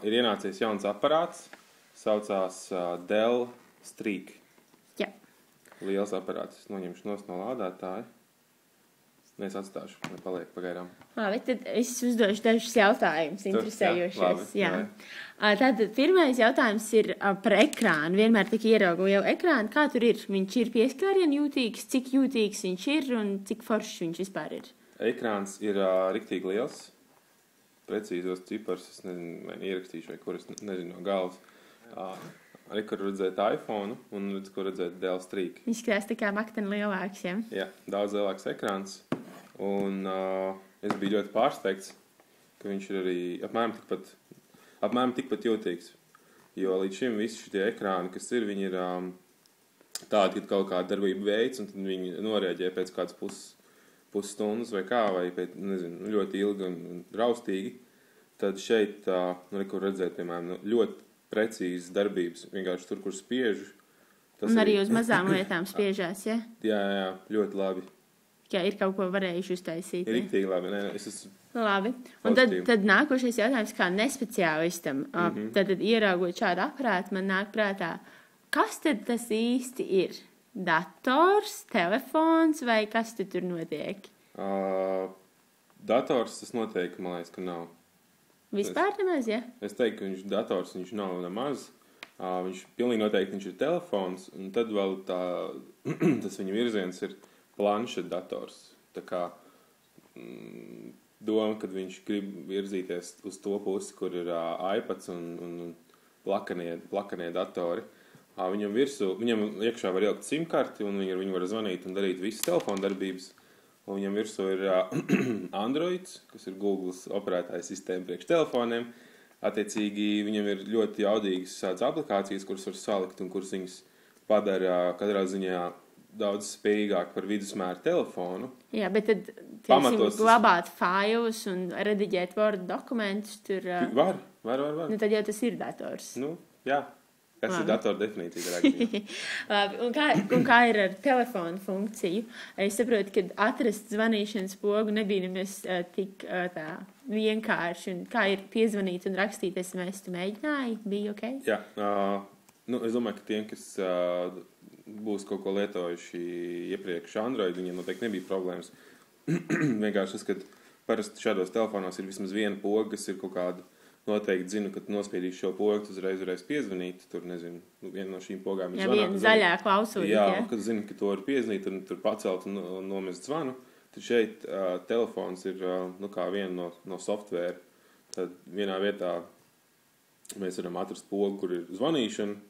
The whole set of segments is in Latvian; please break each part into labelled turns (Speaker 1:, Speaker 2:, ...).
Speaker 1: ir ienācies jauns aparāts, saucās Dell Streak.
Speaker 2: Jā.
Speaker 1: Liels aparāts. Es noņemšu nost no lādētāja. Es atstāšu, nepaliek pagaidām.
Speaker 2: Labi, tad es uzdošu dažus jautājumus, interesējošos.
Speaker 1: Jā.
Speaker 2: Tātad pirmais jautājums ir par ekrānu. Vienmēr tik ieraugu jau ekrānu. Kā tur ir? Viņš ir pieskārienu jūtīgs, cik jūtīgs viņš ir un cik foršs viņš vispār ir?
Speaker 1: Ekrāns ir riktīgi liels. Precīzos ciparus, es nezinu, vai ierakstīšu, vai kur es nezinu no galvas. Arī, kur redzēt iPhone un kur redzēt Dell Streak.
Speaker 2: Viņš skatās tā kā makteni lielāks, ja?
Speaker 1: Jā, daudz lielāks ekrāns. Un es biju ļoti pārsteigts, ka viņš ir arī apmēram tikpat jūtīgs. Jo līdz šim visi šitie ekrāni, kas ir, viņi ir tādi, ka kaut kāda darbība veids, un tad viņi norēģē pēc kādas pusstundas vai kā, vai pēc, nezinu, ļoti ilgi un raustīgi. Tad šeit, kur redzēt, piemēram, ļoti precīzas darbības, vienkārši tur, kur spiežu.
Speaker 2: Un arī uz mazām lietām spiežās, ja?
Speaker 1: Jā, ļoti labi.
Speaker 2: Jā, ir kaut ko varējuši uztaisīt.
Speaker 1: Ir riktīgi labi, es esmu
Speaker 2: labi. Un tad nākošais jautājums kā nespeciālistam. Tad ieraugot šādu aparātu, man nāk prātā, kas tad tas īsti ir? Dators, telefons vai kas tur notiek?
Speaker 1: Dators tas noteikti, man liekas, ka nav.
Speaker 2: Vispār nemaz, ja?
Speaker 1: Es teiktu, ka dators viņš nav nemaz. Viņš pilnīgi noteikti viņš ir telefons, un tad vēl tas viņa virziens ir planšetdators. Tā kā doma, kad viņš grib virzīties uz to pusi, kur ir iPads un plakanie datori. Viņam iekšā var ielikt SIM-karti, un viņu var zvanīt un darīt visas telefona darbības. Un viņam virsū ir Androids, kas ir Google's operētāja sistēma priekš telefoniem. Attiecīgi, viņam ir ļoti jaudīgas tādas aplikācijas, kuras var salikt un kuras viņas padara katrā ziņā daudz spējīgāk par vidusmēru telefonu. Jā, bet tad,
Speaker 2: glabāt failus un rediģēt Word dokumentus tur...
Speaker 1: Var.
Speaker 2: Nu, tad jau tas ir dators.
Speaker 1: Nu, jā. Kas ir datora definīcija?
Speaker 2: Labi, un kā ir ar telefonu funkciju? Es saprotu, ka atrast zvanīšanas pogu nebija nemaz tik tā vienkārši. Un kā ir piezvanīt un rakstīt SMS, tu mēģināji? Bija ok?
Speaker 1: Jā. Es domāju, ka tiem, kas būs kaut ko lietojuši iepriekš Android, viņiem noteikti nebija problēmas. Vienkārši tas, ka parasti šādos telefonos ir vismaz viena poga, kas ir kaut kāda noteikti zinu, ka nospiedīšu šo pogu, tu uzreiz piezvanīt. Tur, nezinu, viena no šīm pogām ir zvanāt.
Speaker 2: Jā, viena zaļā klausūļa.
Speaker 1: Jā, kad zinu, ka to var piezvanīt un tur pacelt un nomest zvanu. Tad šeit telefons ir kā viena no software. Tad vienā vietā mēs varam atrast pogu, kur ir zvanīšana,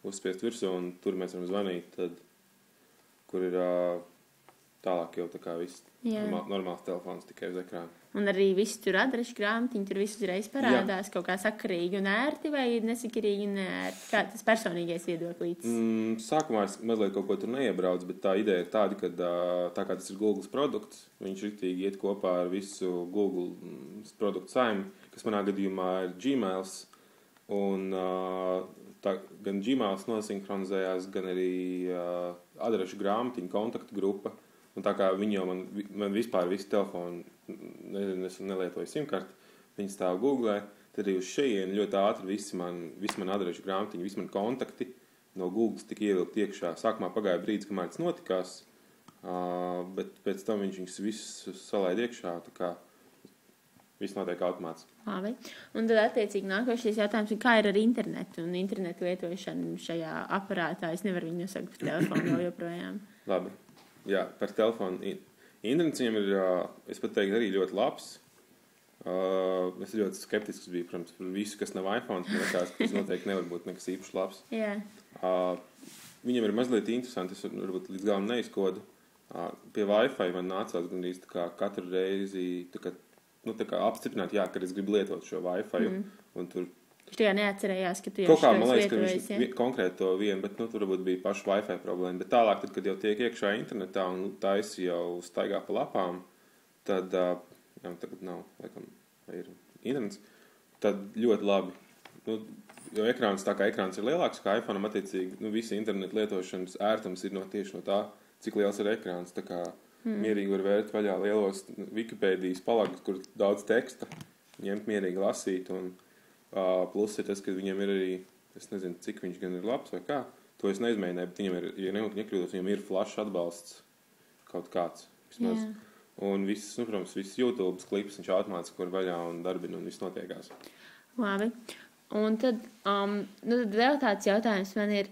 Speaker 1: uzspiest virsū, un tur mēs varam zvanīt, tad, kur ir tālāk jau tā kā viss normāls telefons tikai uz ekrāna.
Speaker 2: Un arī viss tur adrešu grāmatiņi, tur viss uzreiz parādās kaut kā sakarīgi un ērti vai nesakarīgi un ērti? Kā tas personīgais viedoklīts?
Speaker 1: Sākumā es mazliet kaut ko tur neiebraucu, bet tā ideja ir tāda, ka tā kā tas ir Google's produkts, viņš riktīgi iet kopā ar visu Google's produktu saimi, kas manā gadījumā ir Gmails, un gan Gmails nosinhronizējās, gan arī adrešu grāmatiņa, kontaktu grupa. Un tā kā viņi jau man vispār visu telefonu, nezinu, es nelietoju SIM-karti, viņi stāv Googlē, tad arī uz šejienu ļoti ātri visi man adrešu grāmatiņi, visi man kontakti no Googles tika ievilkt iekšā. Sākumā pagāja brīdis, kamēr tas notikās, bet pēc tam viņš visus salaid iekšā, tā kā viss notiek automāts.
Speaker 2: Labi. Un tad attiecīgi nākošais jautājums ir, kā ir ar internetu un internetu lietošanu šajā aparātā? Es nevaru viņu nosaukt par telefonu vēl joprojām.
Speaker 1: Labi. Jā, par telefonu. Internets viņam ir, es pat teiktu, arī ļoti labs. Es ļoti skeptisks biju, protams, par visu, kas nav iPhone. Man liekas, ka tas noteikti nevar būt nekas īpaši labs.
Speaker 2: Jā.
Speaker 1: Viņam ir mazliet interesanti, es varbūt līdz galam neizkodu. Pie Wi-Fi man nācās gandrīz katru reizi apstiprināt, kad es gribu lietot šo Wi-Fi. Un tur
Speaker 2: tu jau neatcerējās, ka tu jau
Speaker 1: kaut kā, man liekas, ka viņš konkrēti to vienu, bet tur varbūt bija paša Wi-Fi problēma. Bet tālāk, tad, kad jau tiek iekšā internetā un taisi jau staigā pa lapām, tad, tagad nav, laikam, vai ir internets, tad ļoti labi. Jo ekrāns, tā kā ekrāns ir lielāks kā iPhone, attiecīgi, visa internetu lietošanas ērtums ir tieši no tā, cik liels ir ekrāns. Tā kā mierīgi var vērt vaļā lielos Wikipēdijas palagus, kur daudz teksta, ņemt mierīgi lasīt un Plus ir tas, ka viņiem ir arī, es nezinu, cik viņš gan ir labs vai kā, to es neizmēģināju, bet viņam ir, ja nekļūdos, viņam ir flash atbalsts kaut kāds, vismaz. Yeah. Un viss, protams, viss YouTube klips viņš automātiski var vaļā un darbina un viss notiekās.
Speaker 2: Labi. Un tad, tad vēl tāds jautājums man ir,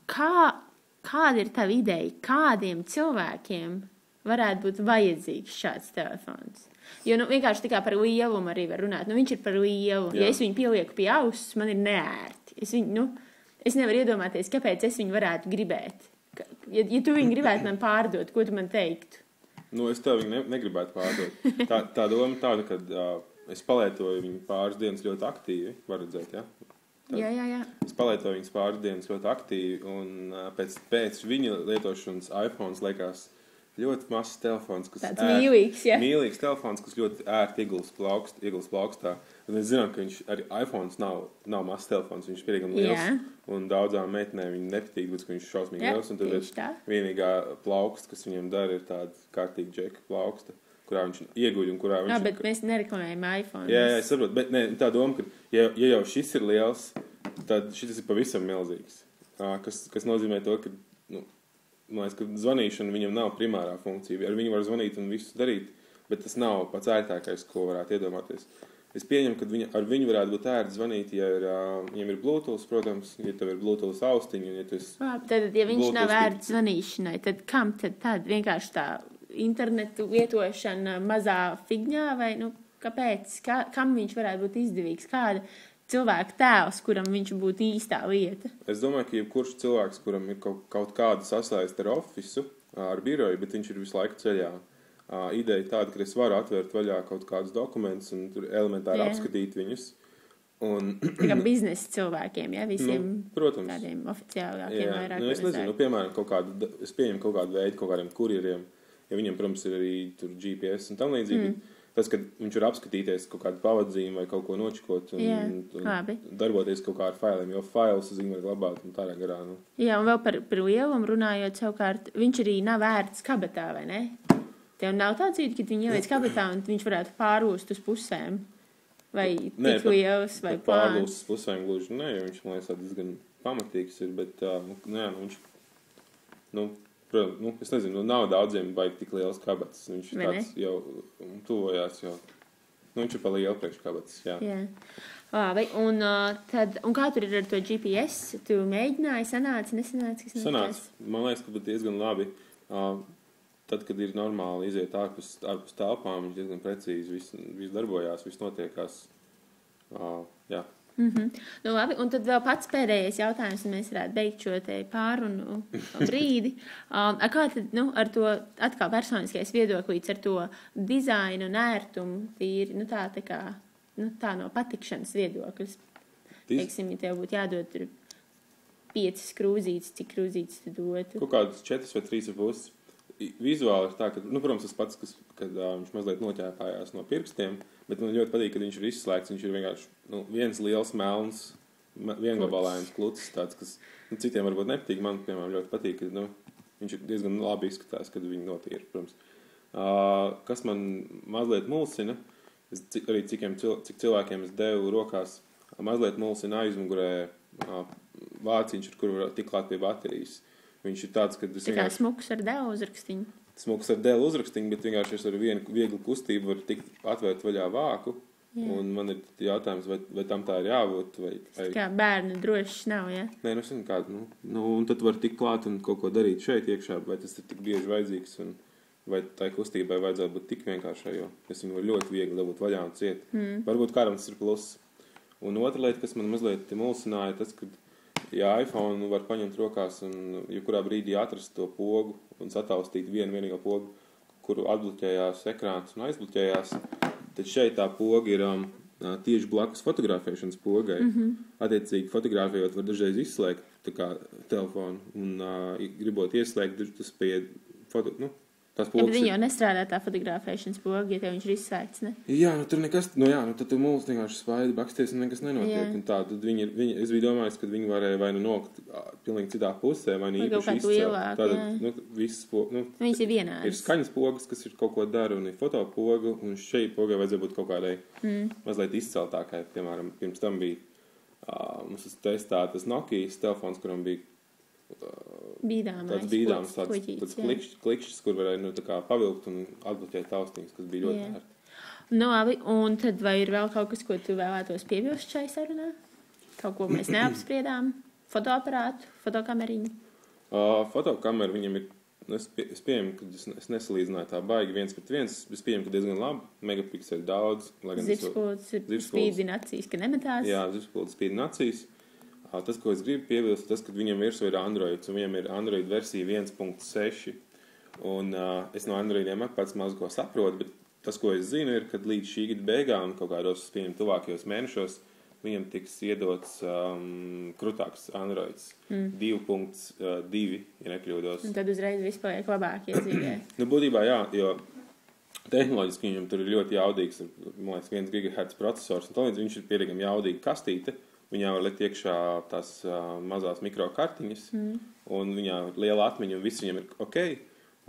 Speaker 2: kāda ir tava ideja, kādiem cilvēkiem varētu būt vajadzīgs šāds telefons? Jo, vienkārši tā kā par lielumu arī var runāt. Viņš ir par lielu. Jā. Ja es viņu pielieku pie auss, man ir neērti. Es nevaru iedomāties, kāpēc es viņu varētu gribēt. Ja tu viņu gribētu man pārdot, ko tu man teiktu?
Speaker 1: Es tev viņu negribētu pārdot. Tā doma tāda, ka es palietoju viņu pāris dienas ļoti aktīvi, var redzēt, ja?
Speaker 2: Jā.
Speaker 1: Es palietoju viņas pāris dienas ļoti aktīvi, un pēc viņa lietošanas iPhones liekas ļoti mazs telefons, kas
Speaker 2: tāds mīlīgs, ja?
Speaker 1: Mīlīgs telefons, kas ļoti ērti iegulst plaukstā. Un mēs zinām, ka viņš arī iPhones nav mazs telefons, viņš ir pierīgam liels. Jā. Un daudzām meitenēm viņi nepatīk, bet viņš ir šausmīgi liels. Un tad vienīgā plauksta, kas viņam dara, ir tāda kārtīga džeka plauksta, kurā viņš ieguļ un kurā viņš...
Speaker 2: bet mēs nereklamējam iPhone.
Speaker 1: Jā, es saprotu, bet tā doma, ka ja jau šis ir liels, tad šis ir pavisam milzīgs. Kas nozīmē to, ka... Man liekas, ka zvanīšana viņam nav primārā funkcija. Ar viņu var zvanīt un visu darīt, bet tas nav pats ērtākais, ko varētu iedomāties. Es pieņemu, ka ar viņu varētu būt ērti zvanīt, ja viņam ir Bluetooth, protams, ja tev ir Bluetooth austiņi.
Speaker 2: Tad, ja viņš Bluetooth nav ērti zvanīšanai, tad kam tad vienkārši tā internetu lietošana mazā figņā vai, kāpēc? Kam viņš varētu būt izdevīgs? Kāda cilvēka tēls, kuram viņš būtu īstā lieta?
Speaker 1: Es domāju, ka jebkurš cilvēks, kuram ir kaut kāda sasaiste ar ofisu, ar biroju, bet viņš ir visu laiku ceļā. Ideja tāda, ka es varu atvērt vaļā kaut kādus dokumentus un tur elementāri apskatīt viņus.
Speaker 2: Tā kā biznesa cilvēkiem, ja? Visiem
Speaker 1: protams.
Speaker 2: Tādiem oficiālākiem vairāk.
Speaker 1: Es nezinu, piemēram, es pieņemu kaut kādu veidu, kaut kādiem kurjeriem, ja viņiem, protams, ir arī tur GPS un tam līdzīgi. Tas, kad viņš var apskatīties kaut kādu pavadzīmu vai kaut ko nočikot un darboties kaut kā ar failiem, jo failus uz viņu var glabāt un tādā garā.
Speaker 2: Jā, un vēl par lielumu runājot savukārt, viņš arī nav ērts kabatā, vai ne? Tev nav tāds vidi, ka viņu ieliec kabatā un viņš varētu pārūst uz pusēm? Vai tik liels, vai plāns?
Speaker 1: Pārūst uz pusēm gluži, jo viņš, man liekas, diezgan pamatīgs ir, bet viņš, es nezinu, nav daudziem baigi tik liels kabatas. Viņš ir tāds jau tuvojās jau. Viņš ir pa lielu priekš kabatas, jā.
Speaker 2: Labi, un kā tur ir ar to GPS? Tu mēģināji, sanāca, nesanāca?
Speaker 1: Sanāca. Man liekas, ka diezgan labi. Tad, kad ir normāli iziet ārpus telpām, viņš diezgan precīzi viss darbojās, viss notiekās. Jā.
Speaker 2: Labi, un tad vēl pats pēdējais jautājums, un mēs varētu beigt šo te pārunu brīdi. Kā tad, ar to atkal personiskais viedoklīts, ar to dizainu un ērtumu tīri, tā no patikšanas viedoklis. Teiksim, ja tev būtu jādod tur 5 krūzītes, cik krūzītes tu dotu?
Speaker 1: Kaut kādas 4 vai 3,5. Vizuāli ir tā, ka, protams, tas pats, kad viņš mazliet noķēpājās no pirkstiem, bet man ļoti patīk, ka viņš ir izslēgts, viņš ir vienkārši viens liels melns, viengabalēns klucis, tāds, kas citiem varbūt nepatīk, man, piemēram, ļoti patīk, ka viņš ir diezgan labi izskatās, kad viņi notīra, protams. Kas man mazliet mulsina, arī cik cilvēkiem es devu rokās, mazliet mulsina aizmugurē vāciņš, kur var tik klāt pie baterijas. Viņš ir tāds, ka
Speaker 2: tā kā smuks ar dēlu uzrakstiņu.
Speaker 1: Smuks ar dēlu uzrakstiņu, bet vienkārši es ar vienu vieglu kustību varu tikt atvērt vaļā vāku. Jā. Un man ir jautājums, vai tam tā ir jābūt. Vai...
Speaker 2: Kā bērnu drošs nav, ja?
Speaker 1: Nē, es nezinu kādu. Un tad var tikt klāt un kaut ko darīt šeit iekšā, vai tas ir tik bieži vajadzīgs, un vai tai kustībai vajadzētu būt tik vienkāršai, jo es viņu varu ļoti viegli dabūt vaļā un ciet. Varbūt kādam tas ir pluss. Un otra lieta, kas man mazliet mulsināja, tas, kad ja iPhone var paņemt rokās un jebkurā brīdī atrast to pogu un sataustīt vienīgo pogu, kuru atbloķējās ekrāns un aizbloķējās, tad šeit tā poga ir tieši blakus fotografēšanas pogai. Attiecīgi fotografējot var dažreiz izslēgt tā kā telefonu un gribot ieslēgt tas pie Tas
Speaker 2: Ja, bet
Speaker 1: pogas
Speaker 2: viņi
Speaker 1: ir...
Speaker 2: jau nestrādā tā fotografēšanas poga, ja tev viņš ir izsēgts, ne?
Speaker 1: Jā, nu tur nekas, tad tu mūlis vienkārši spaidi baksties un nekas nenotiek.
Speaker 2: Jā.
Speaker 1: Un tā, tad es biju domājis, ka viņi varēja vai nu nokļūt pilnīgi citā pusē, vai nu
Speaker 2: Vai kaut
Speaker 1: īpaši
Speaker 2: kā lielāk,
Speaker 1: Tātad,
Speaker 2: jā.
Speaker 1: visas
Speaker 2: Viņas ir vienādas.
Speaker 1: ir skaņas pogas, kas ir kaut ko dara, un ir fotopoga, un šeit pogai vajadzēja būt kaut kādai mazliet izceltākai. Piemēram, pirms tam bija mums testā tas Nokijas telefons, kuram bija tāds bīdāms, tāds klikšķis, kur varēja tā kā pavilkt un atbloķēt austiņas, kas bija ļoti ērti.
Speaker 2: Nu, labi, un tad vai ir vēl kaut kas, ko tu vēlētos piebilst šai sarunā? Kaut ko mēs neapspriedām? Fotoaparātu, fotokameriņu?
Speaker 1: Fotokamera viņam ir, es pieņemu, ka es nesalīdzināju tā baigi 1:1, es pieņemu, ka diezgan labi, megapikseli daudz.
Speaker 2: Zivspulds spīdina acīs, ka nemetās?
Speaker 1: Jā, zivspulds spīdina acīs. Tas, ko es gribu piebilst, tas, ka viņam virsū ir Androids, un viņam ir Android versija 1.6, un es no Androidiem pats maz ko saprotu, bet tas, ko es zinu, ir, ka līdz šī gada beigām, kaut kādos, pieņem, tuvākajos mēnešos, viņam tiks iedots krutāks Androids 2.2, ja nekļūdos.
Speaker 2: Un tad uzreiz viss paliek labāk iedzīvē.
Speaker 1: Nu, būtībā jā, jo tehnoloģiski viņam tur ir ļoti jaudīgs, man liekas, 1 GHz procesors, un tālīdz viņš ir pietiekami jaudīga kastīte. Viņā var likt iekšā tās mazās mikrokartiņas, un viņā ir liela atmiņa, un viss viņam ir ok.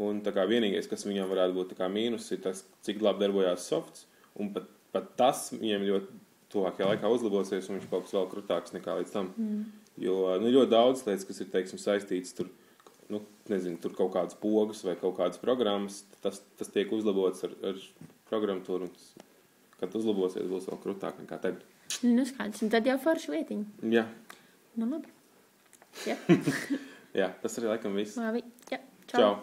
Speaker 1: Un tā kā vienīgais, kas viņam varētu būt tā kā mīnus, ir tas, cik labi darbojās softs, un pat tas viņam ļoti tuvākajā laikā uzlabosies, un viņš kaut kas vēl krutāks nekā līdz tam. Jo ļoti daudz lietas, kas ir, teiksim, saistītas tur, tur kaut kādas pogas vai kaut kādas programmas, tas tiek uzlabots ar programmatūru, un kad uzlabosies, būs vēl krutāk nekā tagad.
Speaker 2: Nu, skaidrs, un tad jau forši lietiņa.
Speaker 1: Jā.
Speaker 2: Nu, labi. Jā.
Speaker 1: Jā, tas arī laikam viss.
Speaker 2: Labi, jā.
Speaker 1: Čau.